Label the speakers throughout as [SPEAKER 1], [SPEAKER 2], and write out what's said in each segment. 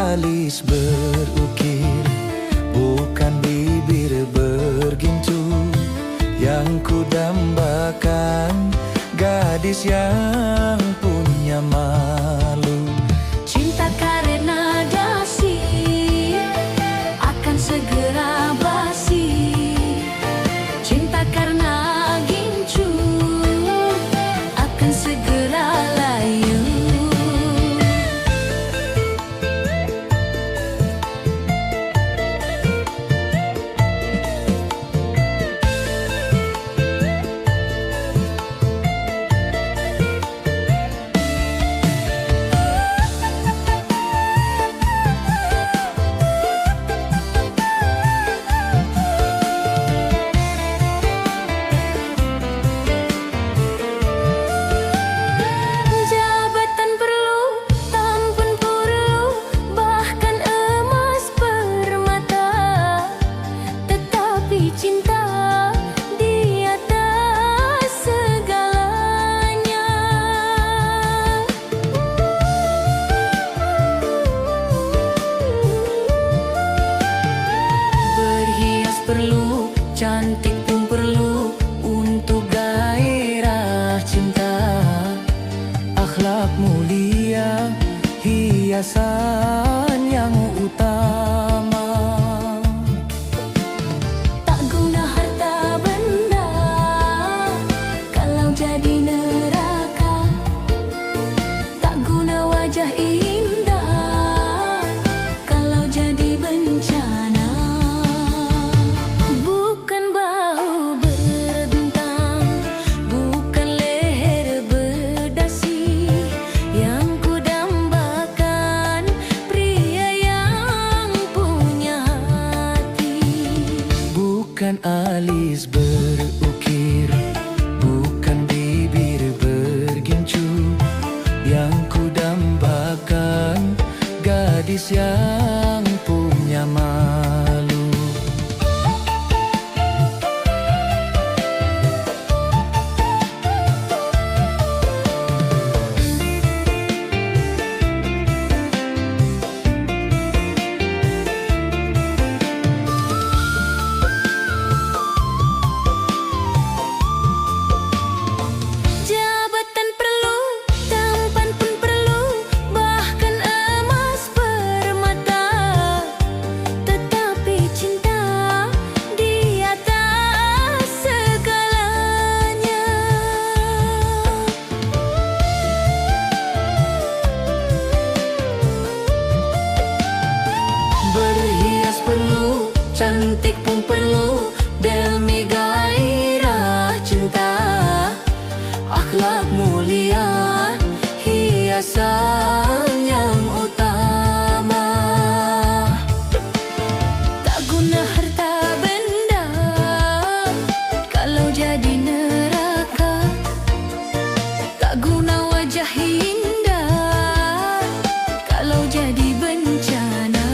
[SPEAKER 1] alis berukir, bukan bibir bergintu. Yang ku dambakan gadis yang punya malu.
[SPEAKER 2] Cinta karena dasi akan segera basi. Cinta karena gincu akan segera layu. Perlu, cantik pun perlu untuk gairah cinta.
[SPEAKER 1] Akhlak mulia, hiasan yang utama.
[SPEAKER 2] Tak guna harta benda kalau jadi neraka. Tak guna wajah indah kalau jadi bencana.
[SPEAKER 1] Bukan alis berukir, bukan bibir bergincu. Yang ku dambakan gadis yang punya malu.
[SPEAKER 2] Berhias perlu, cantik pun perlu demi gairah cinta. Akhlak mulia, hiasan yang utama. Tak guna harta benda kalau jadi neraka. Tak guna wajah indah kalau jadi bencana.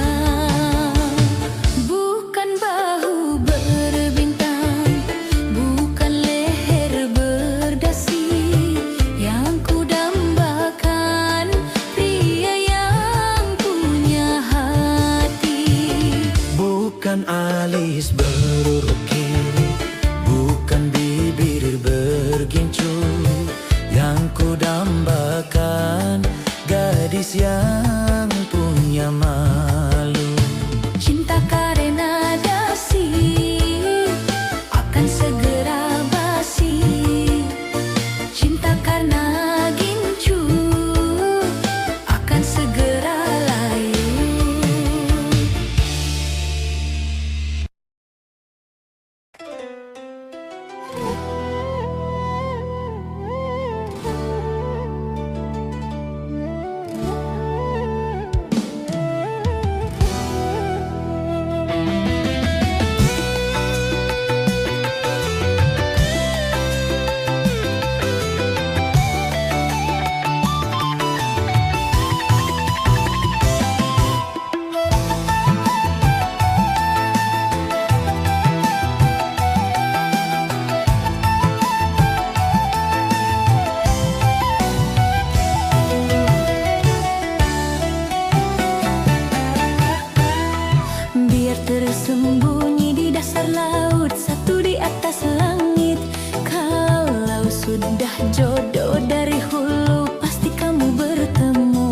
[SPEAKER 2] jodoh dari hulu, pasti kamu bertemu.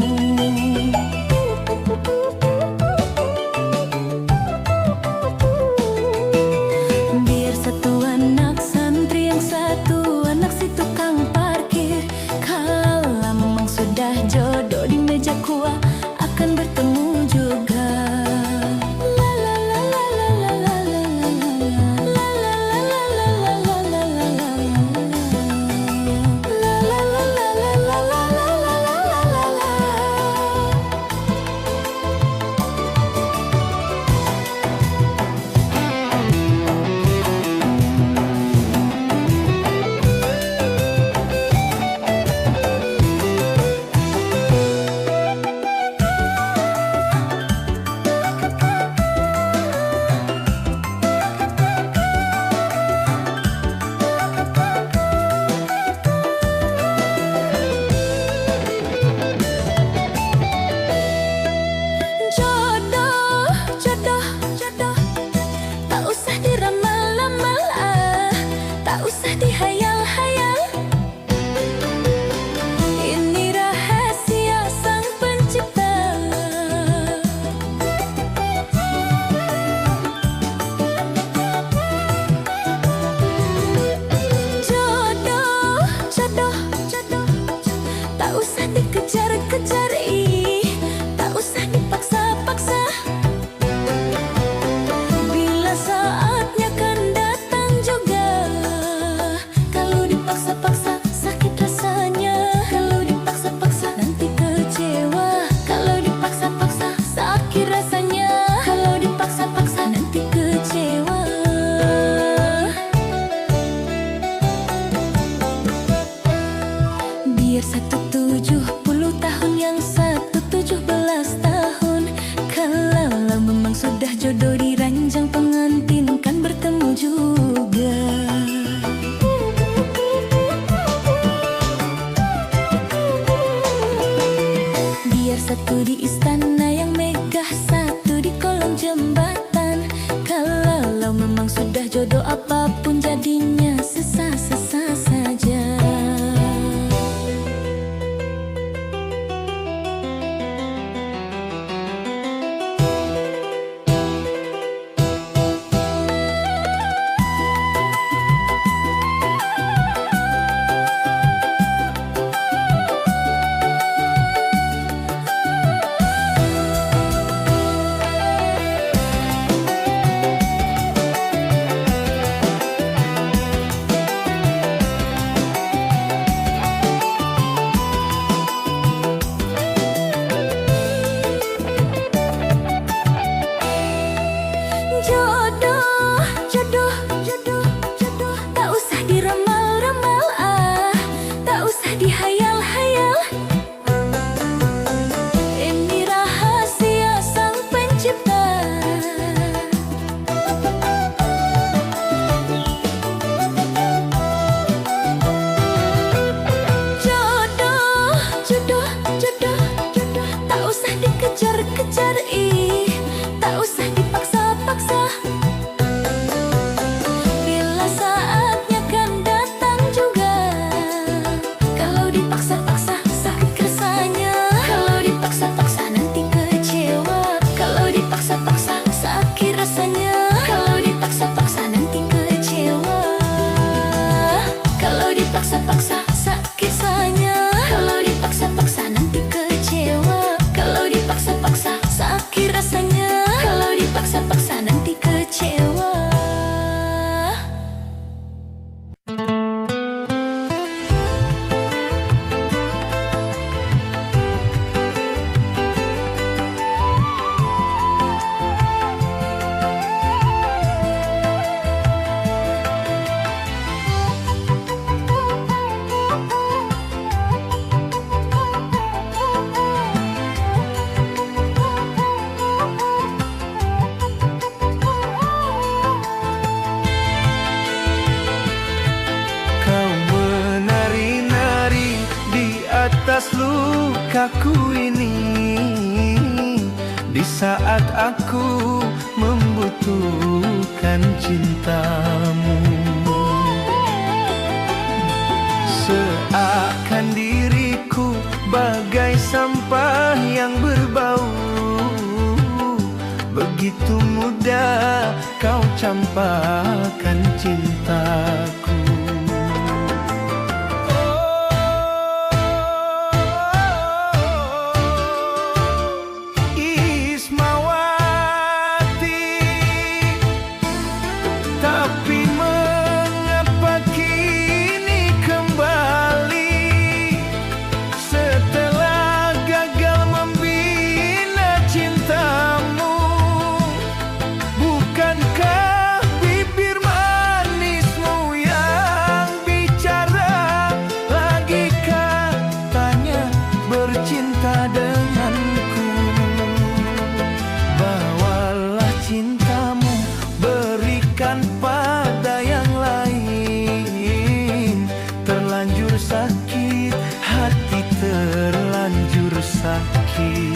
[SPEAKER 2] Biar satu anak santri, yang satu anak si tukang parkir. Kalau memang sudah jodoh di meja kuah, akan bertemu juga. Dihayal-hayal, ini rahasia sang pencipta. Jodoh, jodoh, jodoh, tak usah dikejar-kejar, tak usah dipaksa-paksa. Bila saatnya kan datang juga. Paksa-paksa sakit rasanya, kalau dipaksa-paksa nanti kecewa. Kalau dipaksa-paksa sakit rasanya, kalau dipaksa-paksa nanti kecewa. Biar 170 tahun, yang 117 tahun. Kalau memang sudah jodoh di ranjang pengantin, kan bertemu juga. Satu di istana yang megah, satu di kolong jembatan. Kalau memang sudah jodoh, apapun jadinya sesa-sesa saja. Jodoh, jodoh, jodoh, jodoh, tak usah diramal-ramal, tak usah dihayal-hayal. Ini rahasia sang pencipta. Jodoh, jodoh, jodoh, jodoh, tak usah dikejar-kejar, tak usah dipaksa-paksa. Bila saatnya kan datang juga. Kalau dipaksa-paksa sakit rasanya, kalau dipaksa-paksa nanti kecewa. Kalau dipaksa-paksa sakit rasanya, kalau dipaksa-paksa nanti kecewa. Kalau dipaksa-paksa sakit rasanya, kalau dipaksa-paksa nanti kecewa. Kalau dipaksa-paksa sakit rasanya, kalau dipaksa-paksa nanti kecewa.
[SPEAKER 1] atas lukaku ini, di saat aku membutuhkan cintamu. sudah kau campakkan cintaku. Tapi mengapa kini kembali setelah gagal membina cintamu? Bukankah bibir manismu yang bicara lagi katanya bercinta denganku? Bawalah cintamu, berikan pada yang lain. Terlanjur sakit, hati terlanjur sakit.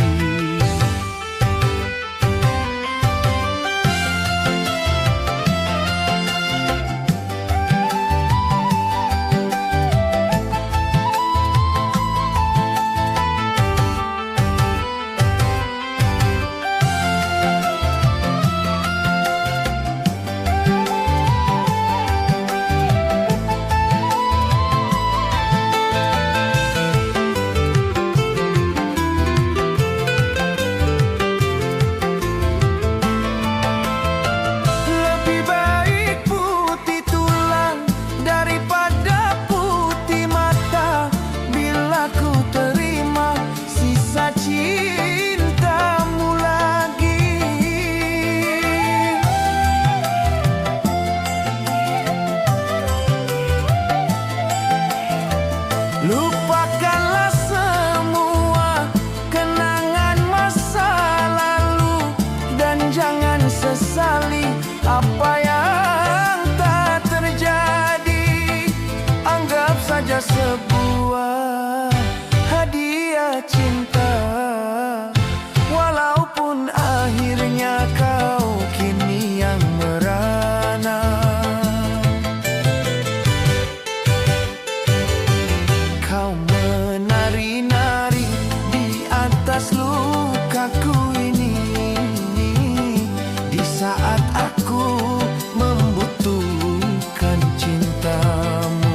[SPEAKER 1] Lupakanlah semua kenangan masa lalu dan jangan sesali apa yang tak terjadi. Anggap saja sebuah hadiah cinta, walaupun akhirnya kau kini yang merana. Kau menari-nari di atas lukaku ini, di saat aku membutuhkan cintamu.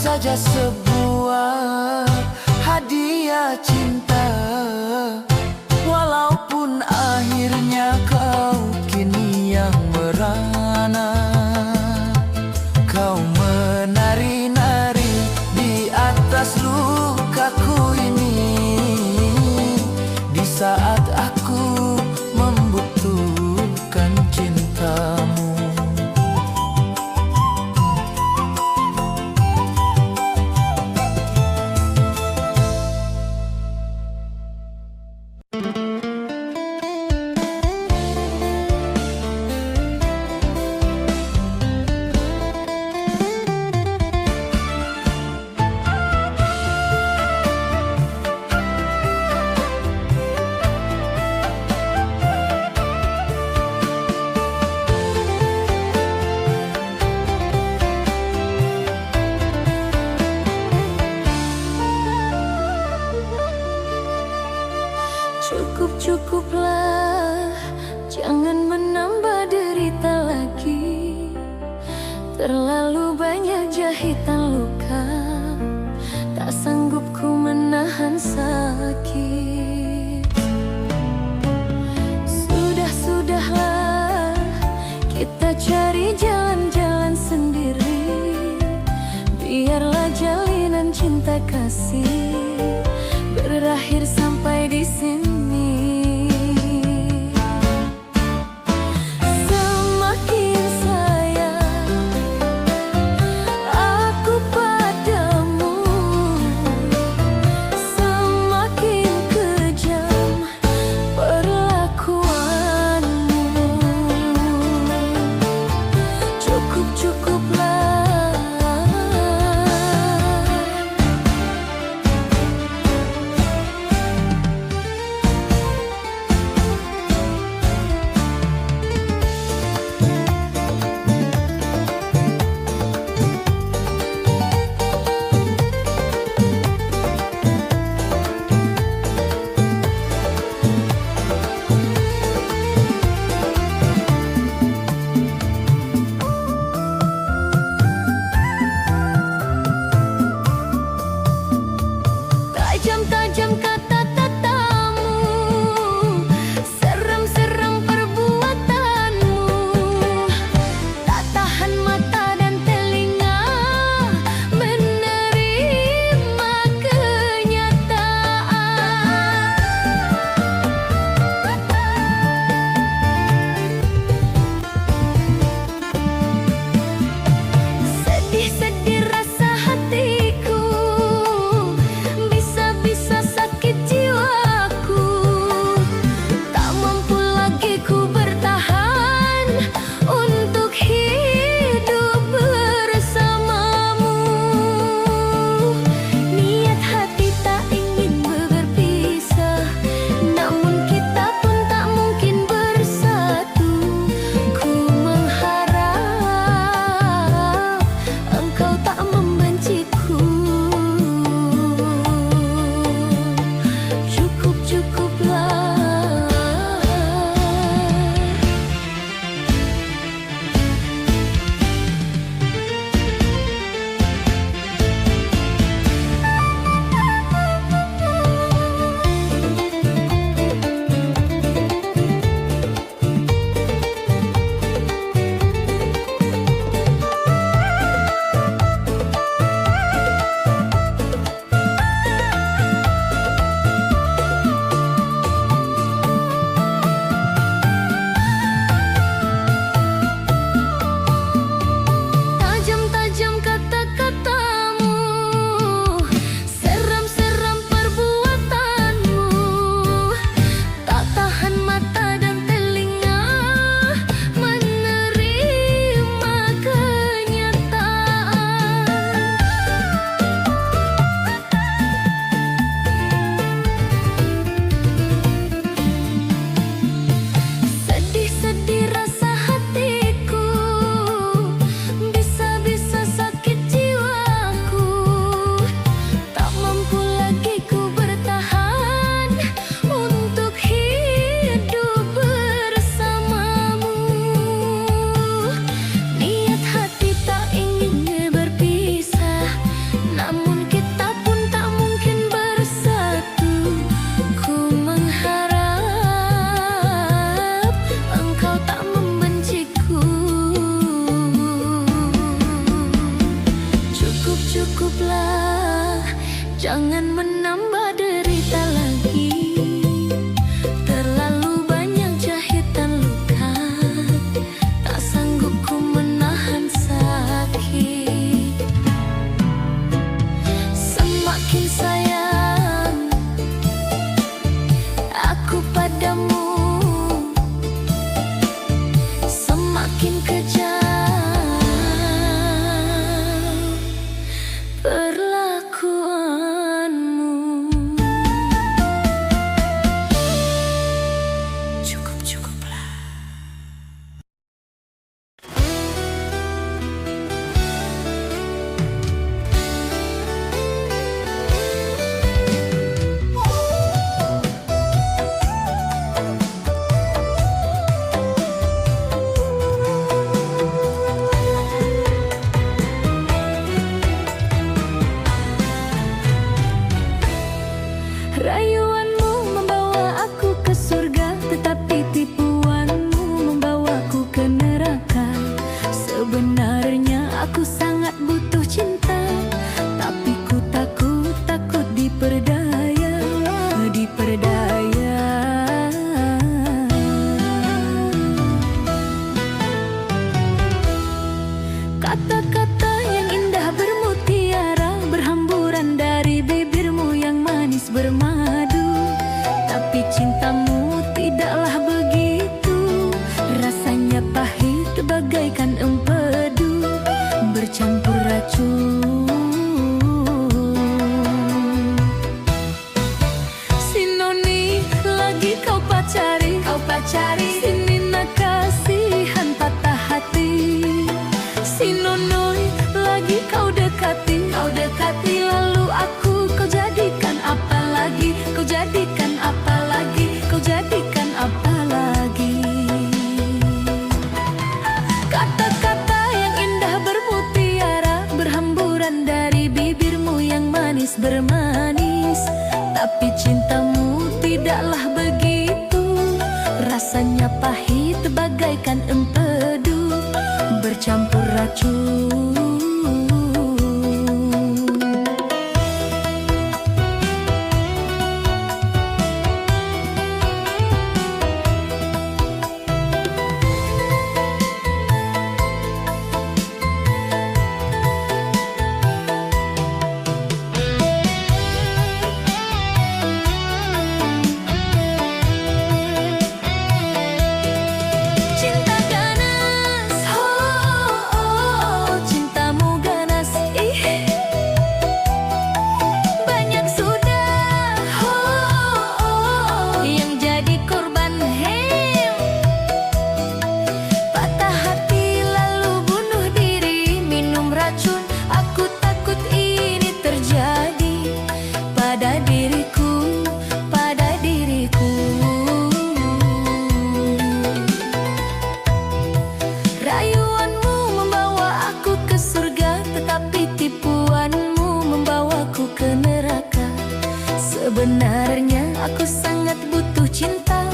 [SPEAKER 1] Saja sebuah hadiah cinta, walaupun akhirnya kau kini yang merana. Kau menari-nari di atas lukaku ini, di saat aku membutuhkan cintamu.
[SPEAKER 2] Cukup-cukuplah, jangan menambah derita lagi. Terlalu banyak jahitan luka, tak sanggup ku menahan sakit. Sudahlah, kita cari jalan-jalan sendiri. Biarlah jalinan cinta kasih berakhir sampai di sini. Semakin sayang aku padamu, semakin kejam perlakuanmu. Cukuplah, Tapi cintamu tidaklah begitu. Rasanya pahit bagaikan empedu bercampur racun. Si Noni lagi kau pacari, sini nak kasihan patah hati. Si Nonoi lagi kau dekati, lalu aku kau jadikan apa lagi? Kau jadikan apa lagi? Kau jadikan apa lagi? Kata-kata yang indah bermutiara berhamburan dari bibirmu yang manis bermanis. Tapi cintamu tidaklah begitu. Rasanya pahit bagaikan empedu bercampur racun. Cinta ganas, cintamu ganas, banyak sudah yang jadi korban. Patah hati lalu bunuh diri, minum racun. Aku takut ini terjadi pada diriku, pada diriku. Rayuanmu membawa aku ke surga, tetapi tipuanmu membawaku ke neraka. Sebenarnya aku sangat butuh cinta,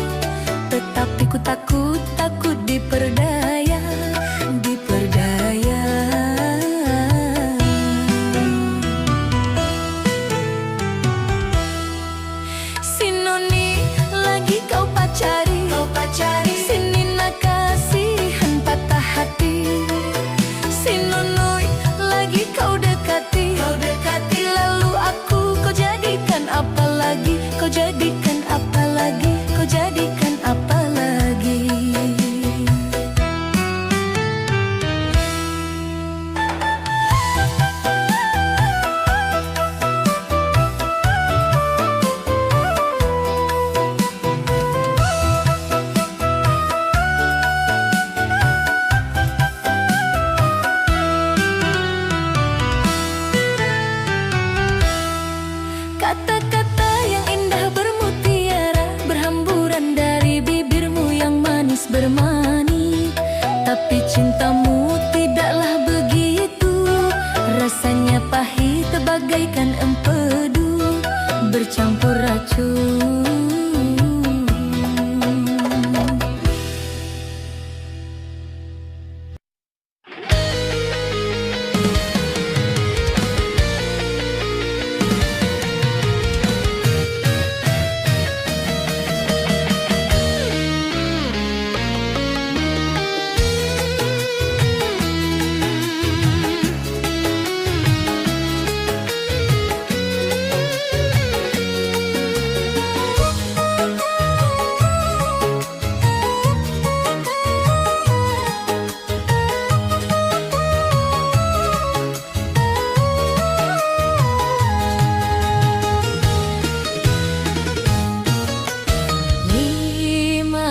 [SPEAKER 2] tetapi ku takut diperdaya, diperdaya. Si Noni lagi kau pacari, sini nak kasihan patah hati. Si Nonoi lagi kau dekati, lalu aku kau jadikan apa lagi? Kau jadikan apa lagi? Kau jadikan apa lagi? Kata-kata yang indah bermutiara berhamburan dari bibirmu yang manis bermani. Tapi cintamu tidaklah begitu. Rasanya pahit bagaikan empedu bercampur racun.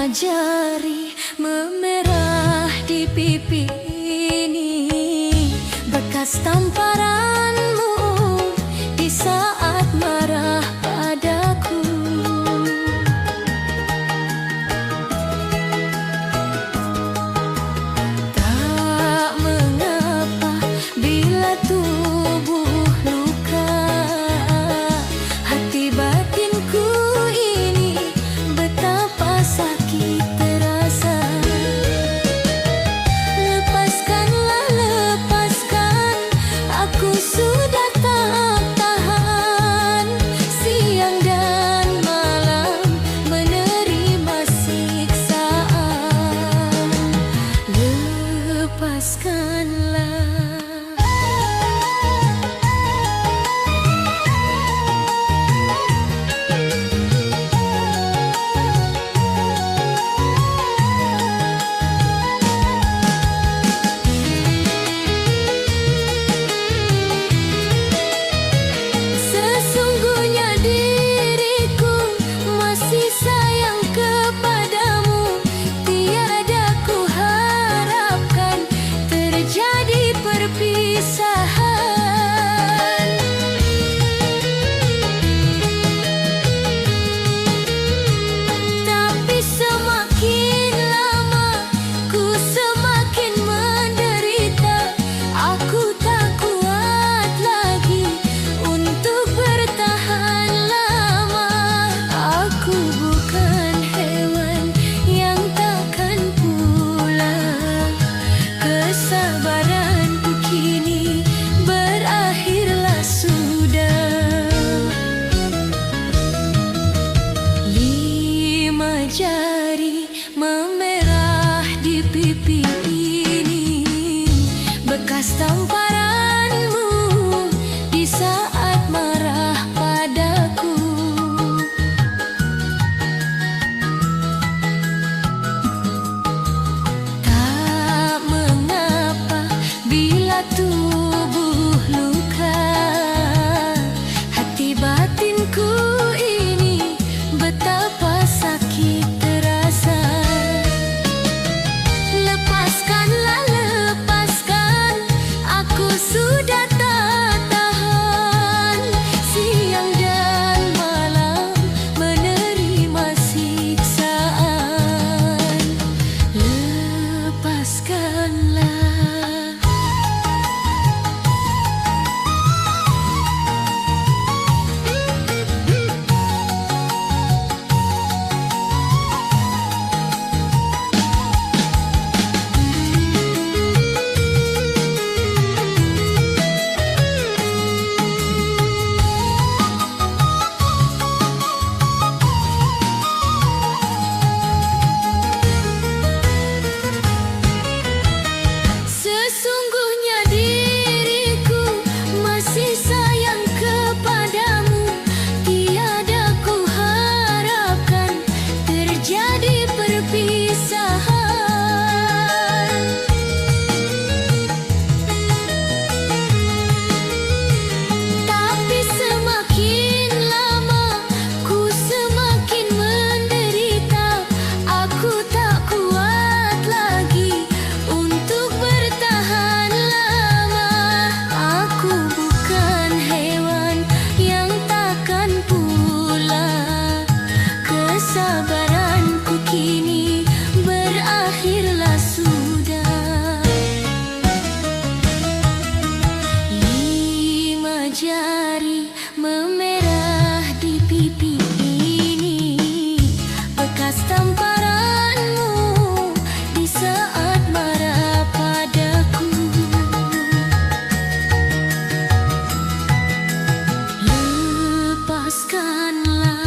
[SPEAKER 2] Jari memerah di pipi ini, bekas tamparanmu di saat marah padaku. Tak mengapa bila tubuh luka, hati batinku ini betapa sakitnya. jari memerah di pipi ini, bekas tamparanmu di saat marah padaku. Tak mengapa bila tubuh luka, hati batinku ini betapa sakit terasa. Lepaskanlah, lepaskan, aku sudah tak tahan. Siang dan malam menerima siksaan. Lepaskanlah. Sesungguhnya diriku masih sayang kepadamu. Tiada ku harapkan terjadi perpisahan. Tapi semakin lama ku semakin menderita. Aku tak kuat lagi untuk bertahan lama. Aku bukan hewan yang takkan pula. Kesabaranku kini berakhirlah sudah. 5 jari memerah di pipi ini, bekas tamparanmu di saat marah padaku. Lepaskanlah.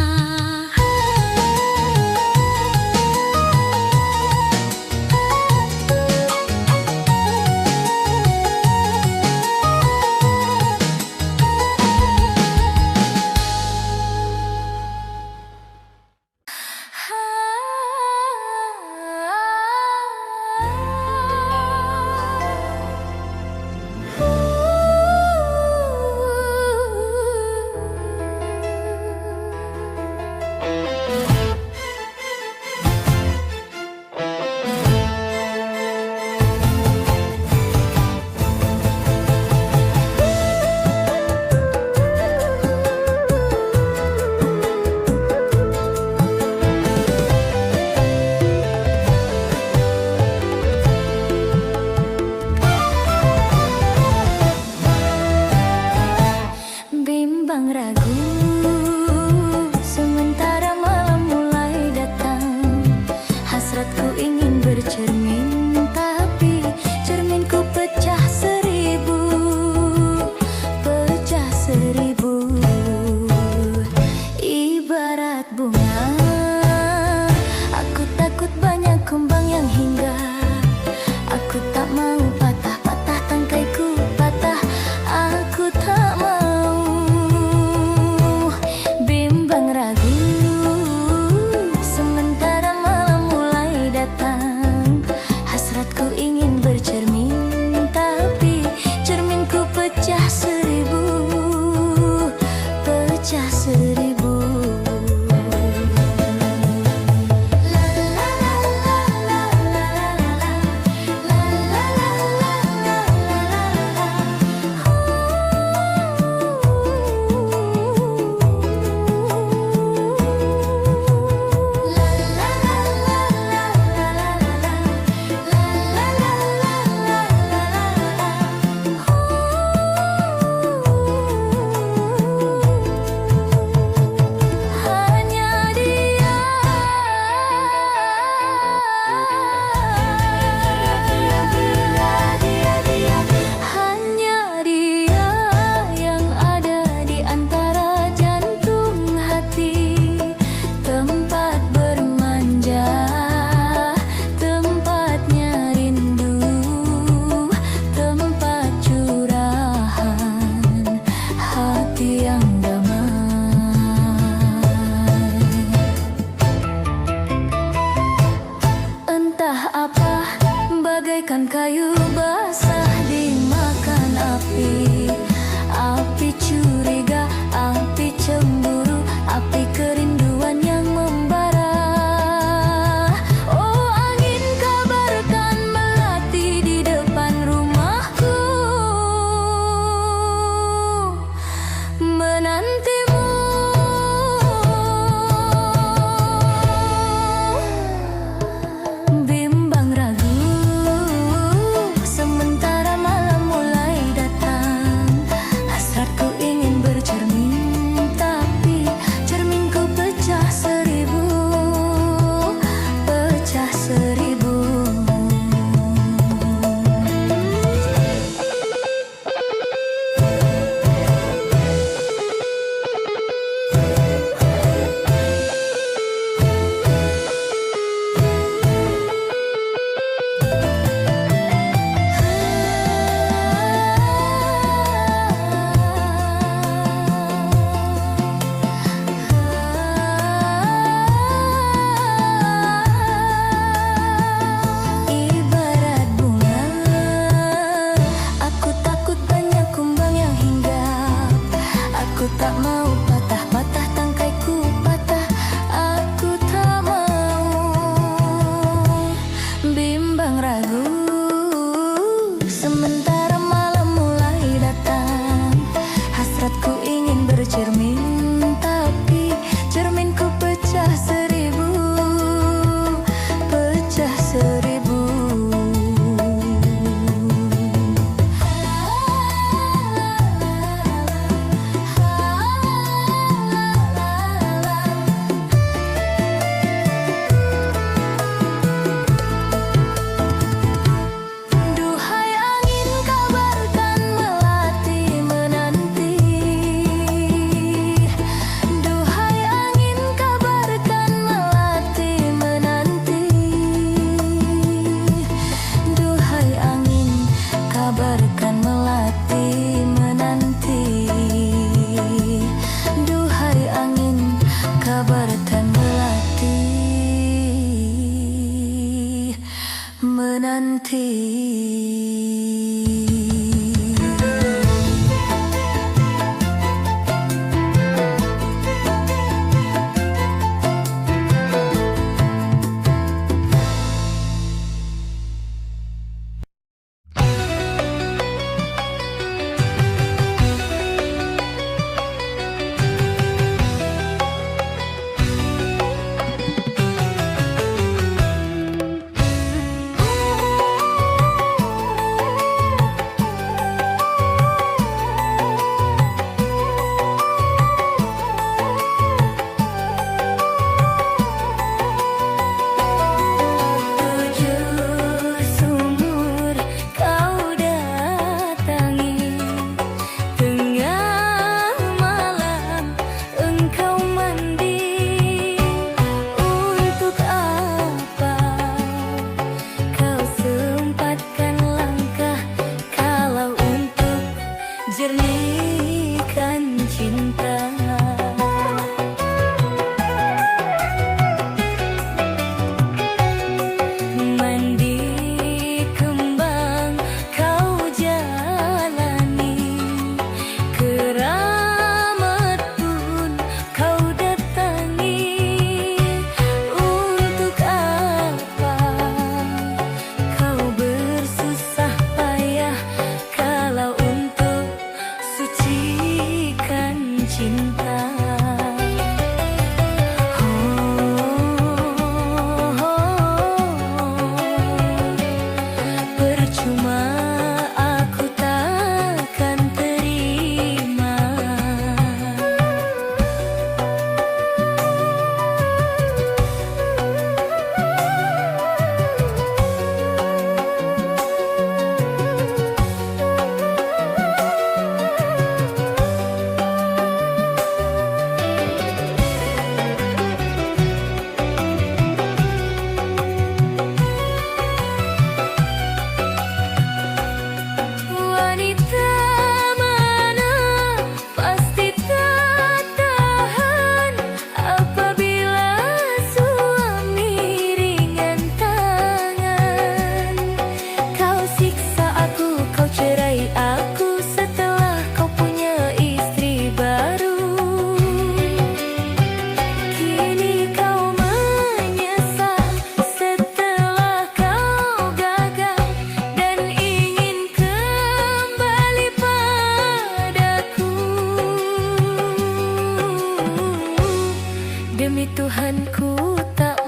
[SPEAKER 2] Bimbang ragu sementara malam mulai datang. Hasratku ingin bercermin, tapi cerminku pecah 1000, pecah 1000. Ibarat bunga, aku takut banyak kumbang yang hinggap. Aku tak mau patah-patah tangkaiku patah. Aku tak mau. Bimbang ragu sementara malam mulai datang. Hasratku ingin bercermin, tapi cerminku pecah 1000, pecah 1000. menanti. Jernihkan cinta. Mandi kembang kau jalani, keramat pun kau datangi. Untuk apa kau bersusah payah kalau untuk sucikan cinta. Percuma aku takkan terima. Wanita mana pasti tak tahan apabila suami ringan tangan. Kau siksa aku, kau cerai aku setelah kau punya istri baru. Kini kau menyesal setelah kau gagal dan ingin kembali padaku. Demi Tuhan ku tak